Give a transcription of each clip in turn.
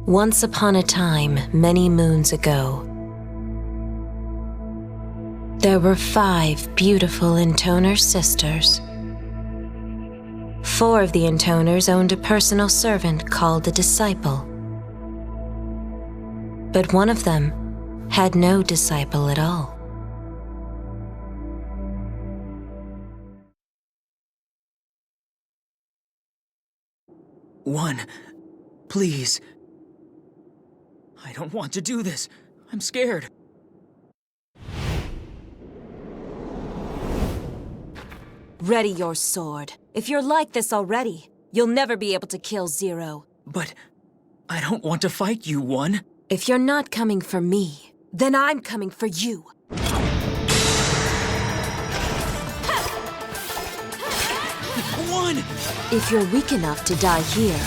Once upon a time, many moons ago, there were 5 beautiful intoner sisters. 4 of the intoners owned a personal servant called a disciple. But one of them had no disciple at all. One, please. I don't want to do this. I'm scared. Ready your sword. If you're like this already, you'll never be able to kill Zero. But I don't want to fight you, One. If you're not coming for me, then I'm coming for you. One! If you're weak enough to die here,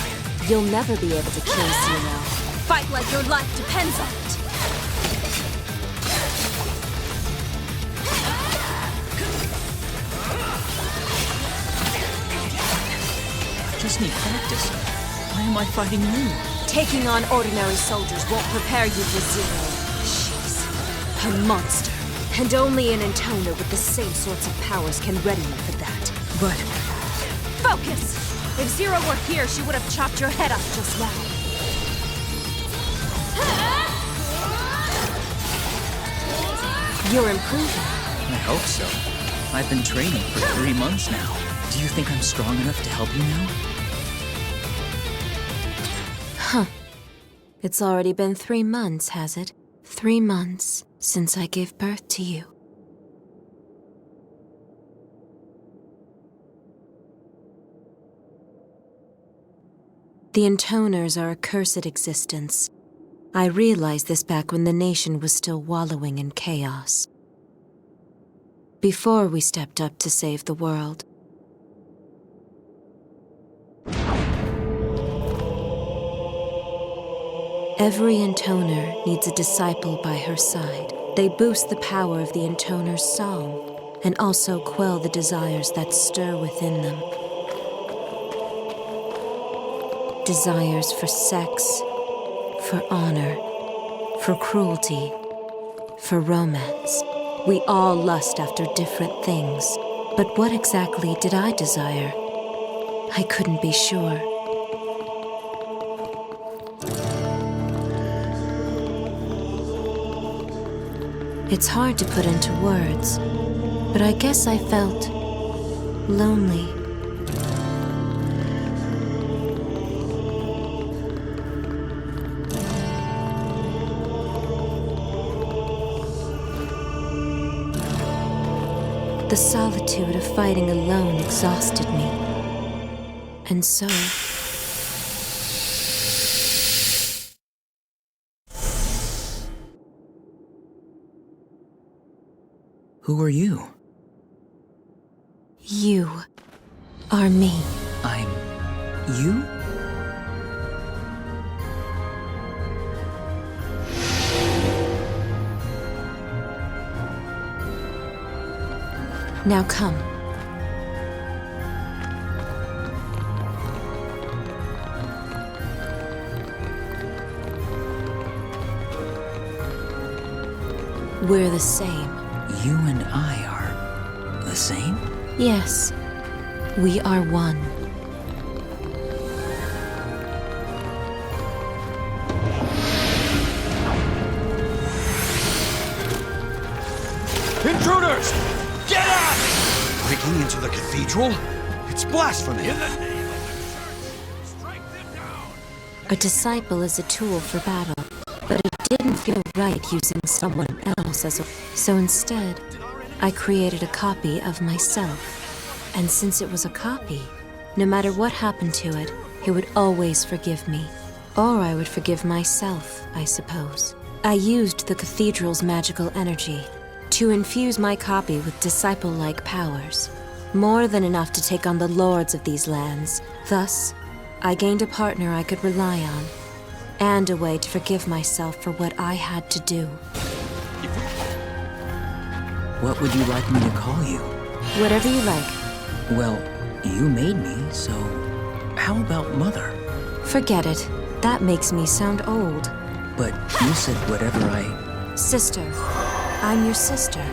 you'll never be able to kill Zero. Fight like your life depends on it. I just need practice. Why am I fighting you? Taking on ordinary soldiers won't prepare you for Zero. She's a monster. And only an intoner with the same sorts of powers can ready you for that. But... Focus! If Zero were here, she would have chopped your head off just now. You're improving. I hope so. I've been training for 3 months now. Do you think I'm strong enough to help you now? Huh. It's already been 3 months, has it? 3 months since I gave birth to you. The intoners are a cursed existence. I realized this back when the nation was still wallowing in chaos. Before we stepped up to save the world. Every intoner needs a disciple by her side. They boost the power of the intoner's song and also quell the desires that stir within them. Desires for sex, for honor, for cruelty, for romance. We all lust after different things, but what exactly did I desire? I couldn't be sure. It's hard to put into words, but I guess I felt lonely. The solitude of fighting alone exhausted me. And so... Who are you? You are me. I'm... you? Now come. We're the same. You and I are... the same? Yes, we are one. Intruders! Get out! Breaking into the cathedral? It's blasphemy! In the name of the church, strike them down! A disciple is a tool for battle, but it didn't feel right using someone else as a... So instead, I created a copy of myself. And since it was a copy, no matter what happened to it, it would always forgive me. Or I would forgive myself, I suppose. I used the cathedral's magical energy to infuse my copy with disciple-like powers. More than enough to take on the lords of these lands. Thus, I gained a partner I could rely on, and a way to forgive myself for what I had to do. What would you like me to call you? Whatever you like. Well, you made me, so how about Mother? Forget it. That makes me sound old. But you said whatever Sister. I'm your sister.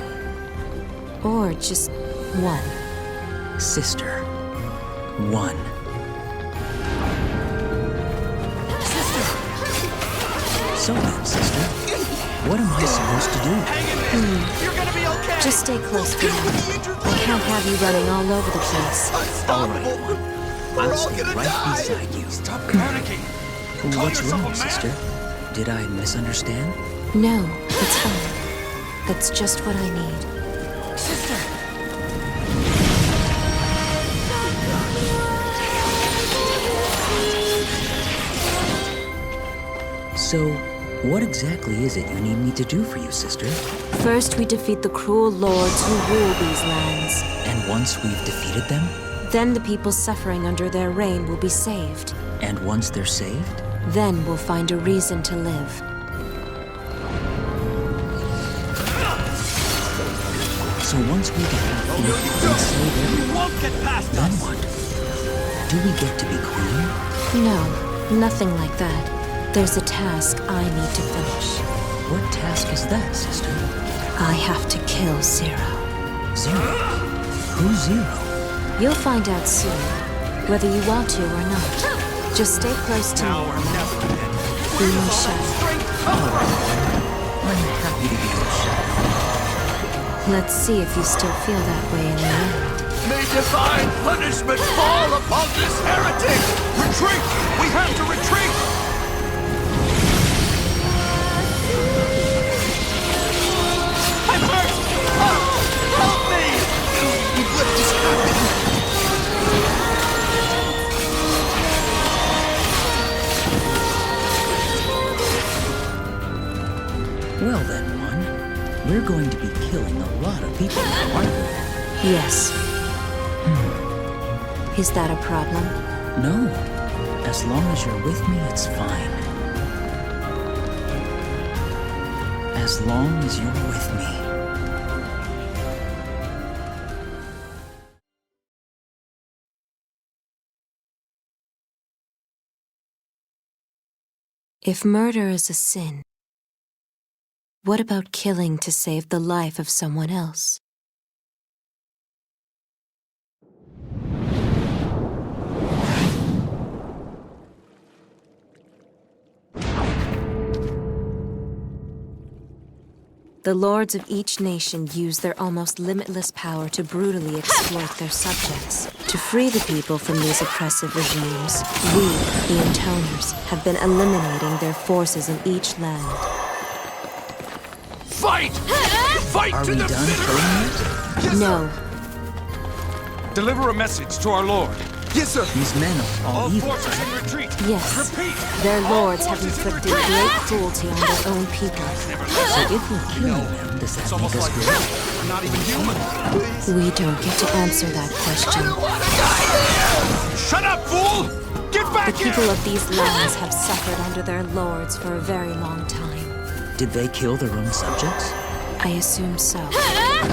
Or just one. Sister. One. Sister! So then, sister, what am I supposed to do? You're gonna be okay! Just stay close for now. I can't have you running all over the place. All right, one. I'll stay right beside you. Stop panicking! Call What's yourself wrong, a man. sister? Did I misunderstand? No, it's fine. That's just what I need. Sister! So, what exactly is it you need me to do for you, sister? First, we defeat the cruel lords who rule these lands. And once we've defeated them, Then the people suffering under their reign will be saved. and once they're saved, Then we'll find a reason to live. so once we defeat them and save everyone, You won't get past then us! what? Do we get to be queen? No, nothing like that. There's a task I need to finish. What task is that, sister? I have to kill Zero. Zero. Who's Zero? You'll find out soon, whether you want to or not. Just stay close to me, Now or never again. Be my shadow. I'm happy to be your shadow. Let's see if you still feel that way in the end. May divine punishment fall upon this heretic! Retreat! We have to retreat! I'm hurt! Help me! You've let this happen! Well then, one. We're going to be killing a lot of people, aren't we? Yes. Is that a problem? No. As long as you're with me, it's fine. As long as you're with me. If murder is a sin, what about killing to save the life of someone else? The lords of each nation use their almost limitless power to brutally exploit their subjects. To free the people from these oppressive regimes, we, the Intoners, have been eliminating their forces in each land. Fight! Fight Are to we the done bitter killing end! yet? Yes, No, sir. Deliver a message to our lord. Yes, sir. These men are all All evil. forces in retreat. yes. Repeat. Their All lords have forces in inflicted retreat. great cruelty on their own people. So if we're killing them, does that It's make almost us like good? we're not even human. Please. We don't get to answer that question. Shut up, fool! Get The back people here! of these lands have suffered under their lords for a very long time. Did they kill their own subjects? I assume so.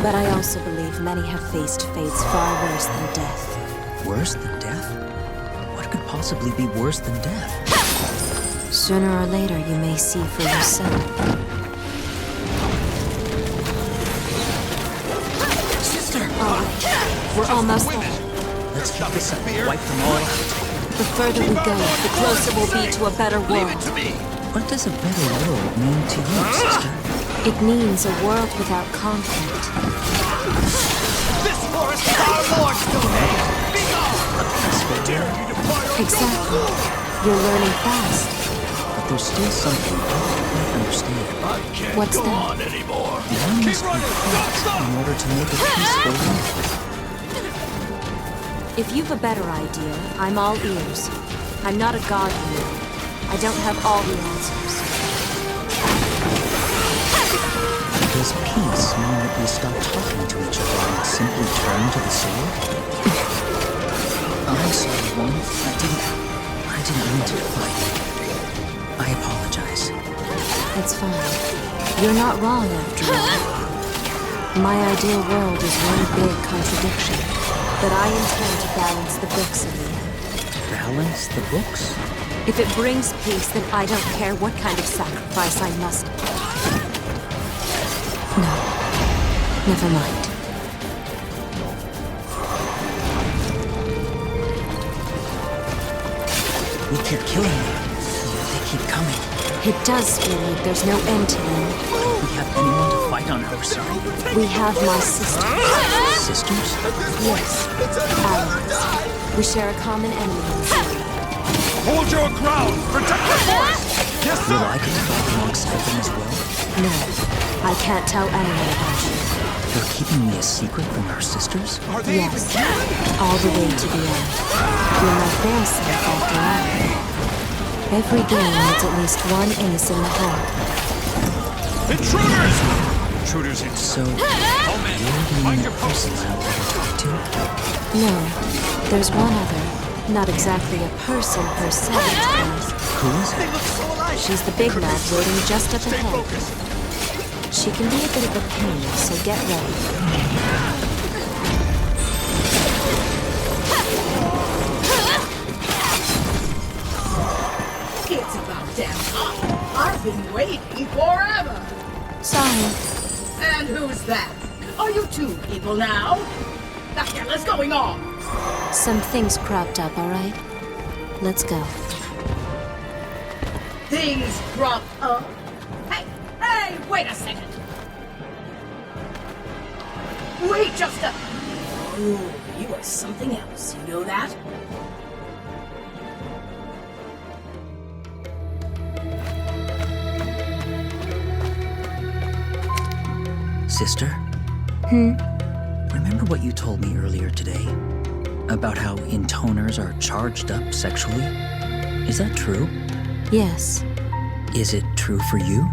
But I also believe many have faced fates far worse than death. Worse than death? What could possibly be worse than death? Sooner or later, you may see for yourself. Sister! We're almost there. Let's keep this up and wipe them all out. The further we go, the closer we'll be to a better Leave it world. to me! What does a better world mean to you, sister? It means a world without conflict. This forest is our lord's domain! Be gone! Dare you depart our Exactly. You're learning fast. But there's still something I don't quite understand. I can't What's go that? on anymore! One Keep must be running! Stop! fixed Stop! in order to make a peaceful life. If you've a better idea, I'm all ears. I'm not a god here. I don't have all the answers. Does peace mean that we stop talking to each other and simply turn to the sword? I'm sorry, One. I didn't mean to fight. I apologize. It's fine. You're not wrong after all. My ideal world is one big contradiction, but I intend to balance the books in the end. Balance the books? If it brings peace, then I don't care what kind of sacrifice I must. No. Never mind. We keep killing them. They keep coming. It does feel like there's no end to them. Don't we have anyone to fight on our side? We have my sister. Sisters? Yes. Allies. We share a common enemy in Zero. Hold your ground! Protect the forest! Yes, Will sir! I get to fight alongside them as well? No. I can't tell anyone about you. You're keeping me a secret from our sisters? Are they even Yes. human? All the way to the end. You're not their self after all. Every game needs at least one ace in the hole. Intruders! Intruders in. So, Oh man, you're find the your only person posts! I'll ever talk to? No. There's one other. Not exactly a person per se, but Who is it? They look so alive! she's the big mouth waiting just up Stay ahead. focused! She can be a bit of a pain, so get ready. It's about damn time. I've been waiting forever. Sorry. And who's that? Are you two people now? The hell is going on? Some things cropped up, alright? Let's go. Things crop up? Hey, wait a second. Wait just a... Ooh, you are something else, you know that? Sister? Remember what you told me earlier today? About how intoners are charged up sexually? Is that true? Yes. Is it true for you?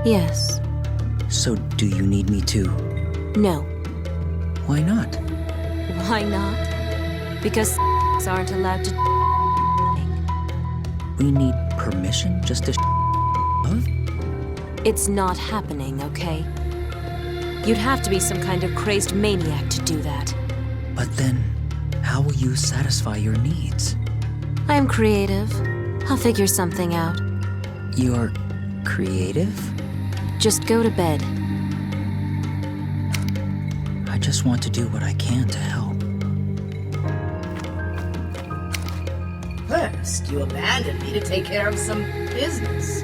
Yes. So do you need me to? No. Why not? Why not? Because aren't allowed to We need permission just to love? It's not happening, okay? You'd have to be some kind of crazed maniac to do that. But then, how will you satisfy your needs? I am creative. I'll figure something out. You're creative? Just go to bed. I just want to do what I can to help. First, you abandon me to take care of some business.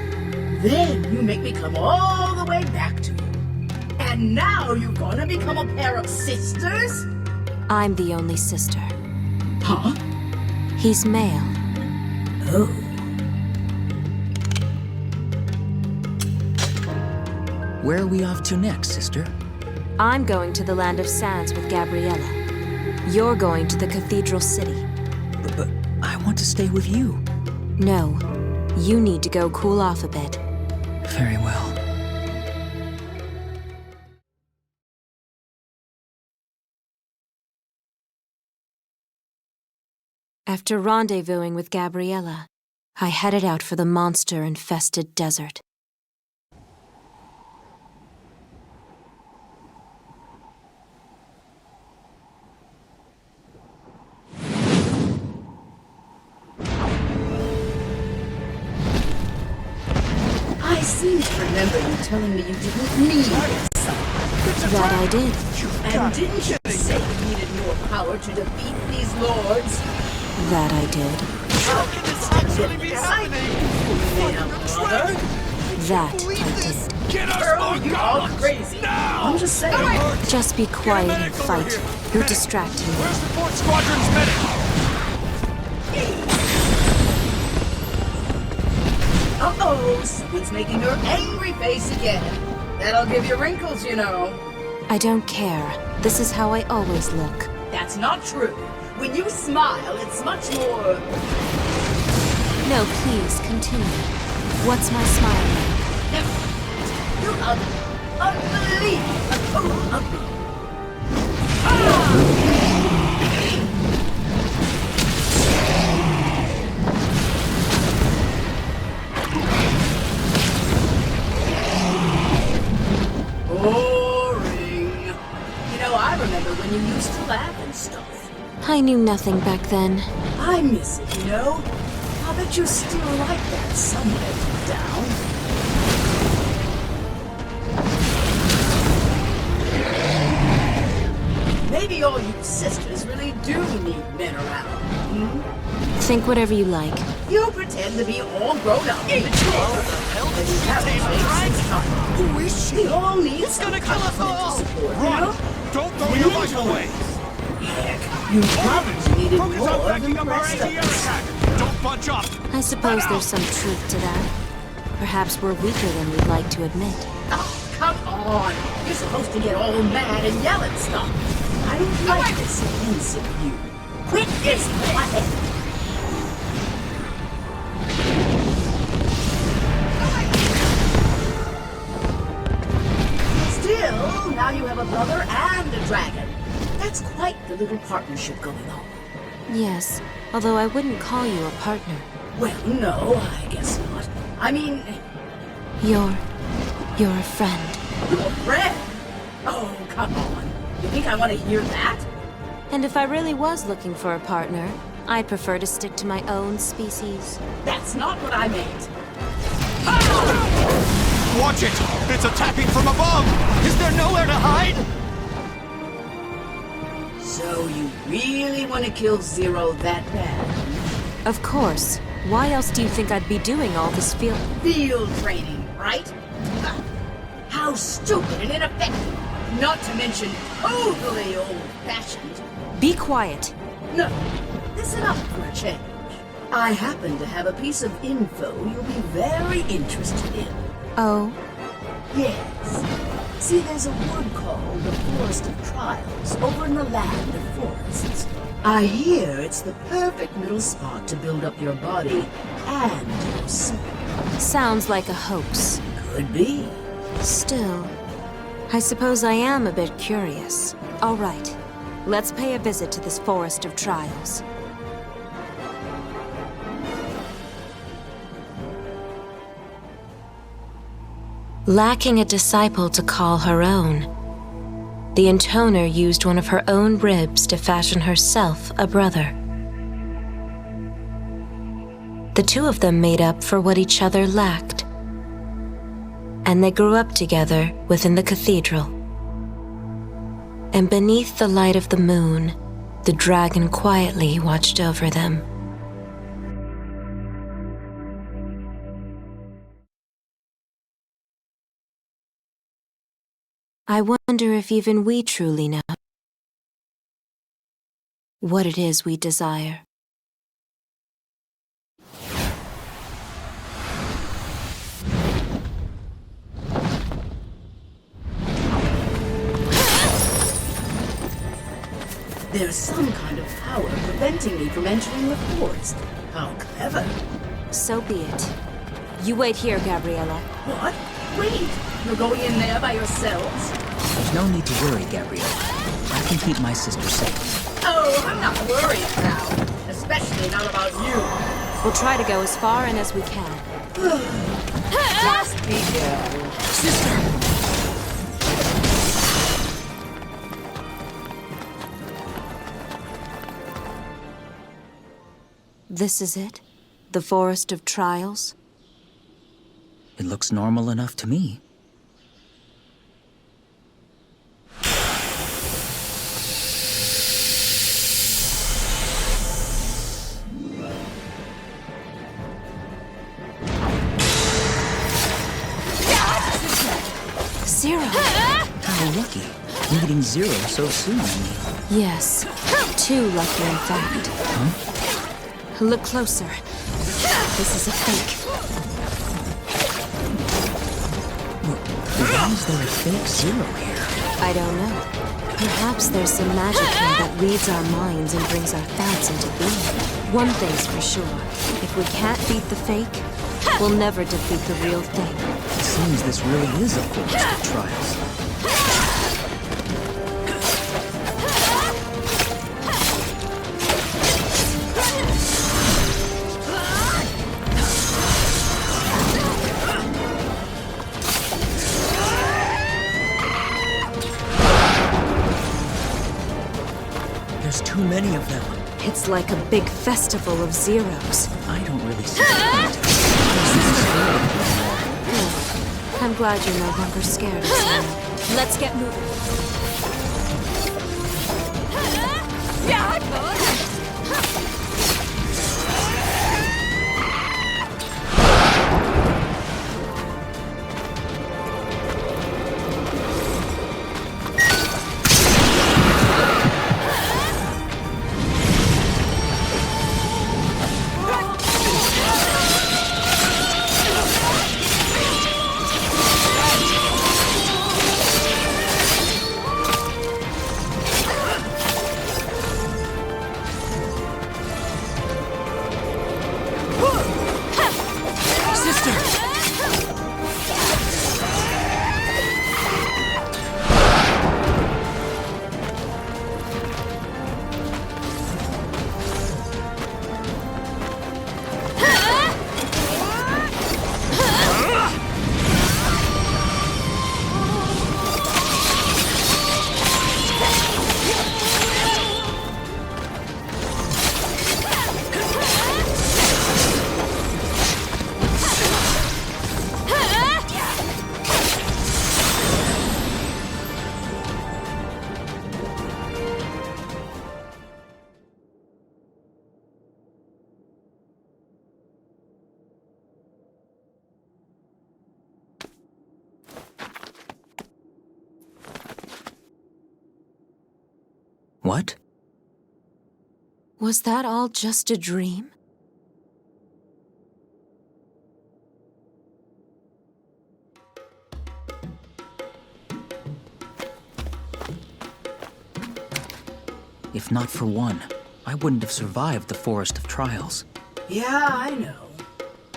Then you make me come all the way back to you. And now you're gonna become a pair of sisters? I'm the only sister. Huh? He's male. Oh. Where are we off to next, sister? I'm going to the Land of Sands with Gabriella. You're going to the Cathedral City. But I want to stay with you. No. You need to go cool off a bit. Very well. After rendezvousing with Gabriella, I headed out for the monster-infested desert. I seem to remember you telling me you didn't need this. That I did. And didn't you say you needed more power to defeat these lords? That I did. How can this actually be happening? Mother? That I did. Get us Girl, more you are goblins! crazy. Now! I'm just saying. Just be quiet and medic over fight. here. You're Medic. distracting me. Where's the 4th Squadron's medic? Uh-oh, someone's making your angry face again. That'll give you wrinkles, you know. I don't care. This is how I always look. That's not true. When you smile, it's much more... No, please, continue. What's my smile like? You're ugly. Unbelievable. Ugly. Boring. You know, I remember when you used to laugh and stuff. I knew nothing back then. I miss it, you know? How Bet you still like that somewhere deep down. Maybe all you sisters really do need men around. Hmm? Think whatever you like. You pretend to be all grown up and mature. Who is she? We all need It's gonna kill us all! support, you Run! know? Don't throw your life away! Heck, you probably needed Focus more on than backing the up our rest of ATM us. attack! Don't bunch up! I suppose there's some truth to that. Perhaps we're weaker than we'd like to admit. Oh, come on! You're supposed to get all mad and yell at stuff. I don't like this offensive you. Quit this butthead! Still, now you have a brother and a dragon. That's quite the little partnership going on. Yes, although I wouldn't call you a partner. Well, no, I guess not. I mean, You're a friend. your friend. Oh, come on. You think I want to hear that? And if I really was looking for a partner, I'd prefer to stick to my own species. That's not what I meant. Watch it! It's attacking from above! Is there nowhere to hide? So you really want to kill Zero that bad? Of course. Why else do you think I'd be doing all this Field training, right? How stupid and ineffective. Not to mention totally old-fashioned. Be quiet. No, listen up for a change. I happen to have a piece of info you'll be very interested in. Oh, Yes. See, there's a wood called the Forest of Trials over in the land of forests. I hear it's the perfect little spot to build up your body and your soul. sounds like a hoax. Could be. Still, I suppose I am a bit curious. All right, let's pay a visit to this Forest of Trials. Lacking a disciple to call her own, the intoner used one of her own ribs to fashion herself a brother. The two of them made up for what each other lacked, and they grew up together within the cathedral. And beneath the light of the moon, the dragon quietly watched over them. I wonder if even we truly know what it is we desire. There's some kind of power preventing me from entering the forest. How clever. So be it. You wait here, Gabriella. What? Wait, you're going in there by yourselves? There's no need to worry, Gabrielle. I can keep my sister safe. Oh, I'm not worried now. Especially not about you. We'll try to go as far in as we can. Just be careful. Sister! This is it? The Forest of Trials? It looks normal enough to me. Zero! How lucky. Meeting Zero so soon, I mean. Yes. Too lucky, in fact. Huh? Look closer. This is a fake. Why is there a fake Zero here? I don't know. Perhaps there's some magic here that reads our minds and brings our thoughts into being. One thing's for sure. If we can't beat the fake, we'll never defeat the real thing. It seems this really is a forest of trials. There's too many of them. It's like a big festival of zeros. I don't really see the point. I'm glad you're no longer scared of me. Let's get moving. What? Was that all just a dream? If not for one, I wouldn't have survived the Forest of Trials. Yeah, I know.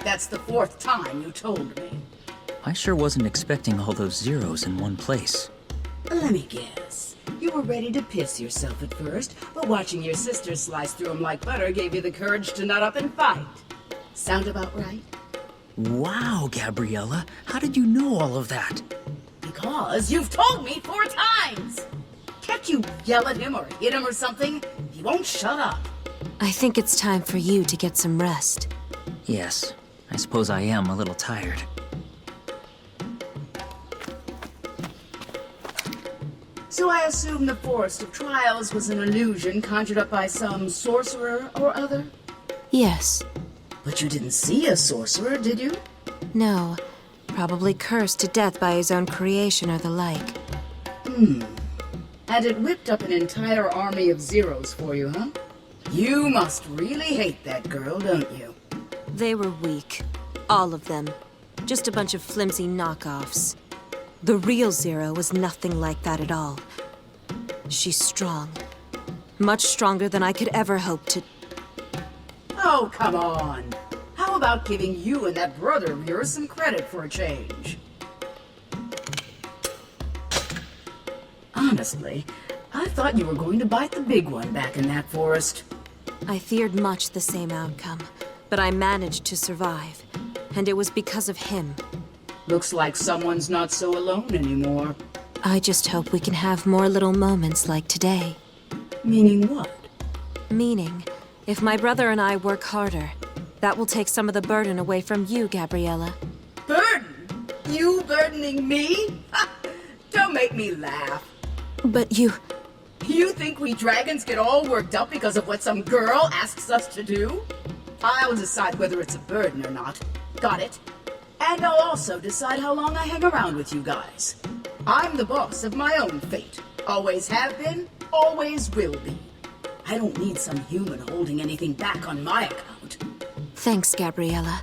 That's the 4th time you told me. I sure wasn't expecting all those zeros in one place. Let me guess. You were ready to piss yourself at first, but watching your sister slice through them like butter gave you the courage to nut up and fight. Sound about right? Wow, Gabriella, how did you know all of that? Because you've told me 4 times! Can't you yell at him or hit him or something? He won't shut up. I think it's time for you to get some rest. Yes, I suppose I am a little tired. So I assume the Forest of Trials was an illusion conjured up by some sorcerer or other? Yes. But you didn't see a sorcerer, did you? No. Probably cursed to death by his own creation or the like. And it whipped up an entire army of zeros for you, huh? You must really hate that girl, don't you? They were weak. All of them. Just a bunch of flimsy knockoffs. The real Zero was nothing like that at all. She's strong. Much stronger than I could ever hope to... Oh, come on. How about giving you and that brother of yours some credit for a change? Honestly, I thought you were going to bite the big one back in that forest. I feared much the same outcome, but I managed to survive. And it was because of him. Looks like someone's not so alone anymore. I just hope we can have more little moments like today. Meaning what? Meaning, if my brother and I work harder, that will take some of the burden away from you, Gabriella. Burden? You burdening me? Don't make me laugh. But you... You think we dragons get all worked up because of what some girl asks us to do? I'll decide whether it's a burden or not. Got it? And I'll also decide how long I hang around with you guys. I'm the boss of my own fate. Always have been, always will be. I don't need some human holding anything back on my account. Thanks, Gabriella.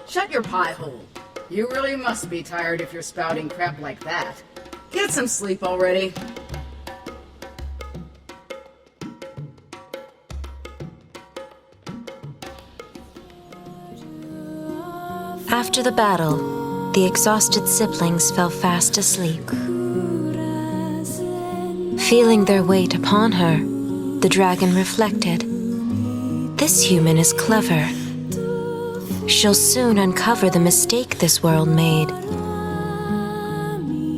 Shut your pie hole. You really must be tired if you're spouting crap like that. Get some sleep already. After the battle, the exhausted siblings fell fast asleep. Feeling their weight upon her, the dragon reflected. This human is clever. She'll soon uncover the mistake this world made.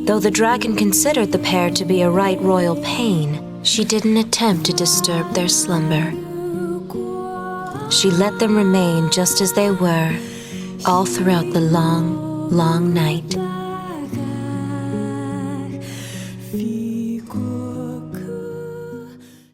Though the dragon considered the pair to be a right royal pain, she didn't attempt to disturb their slumber. She let them remain just as they were, all throughout the long, long night.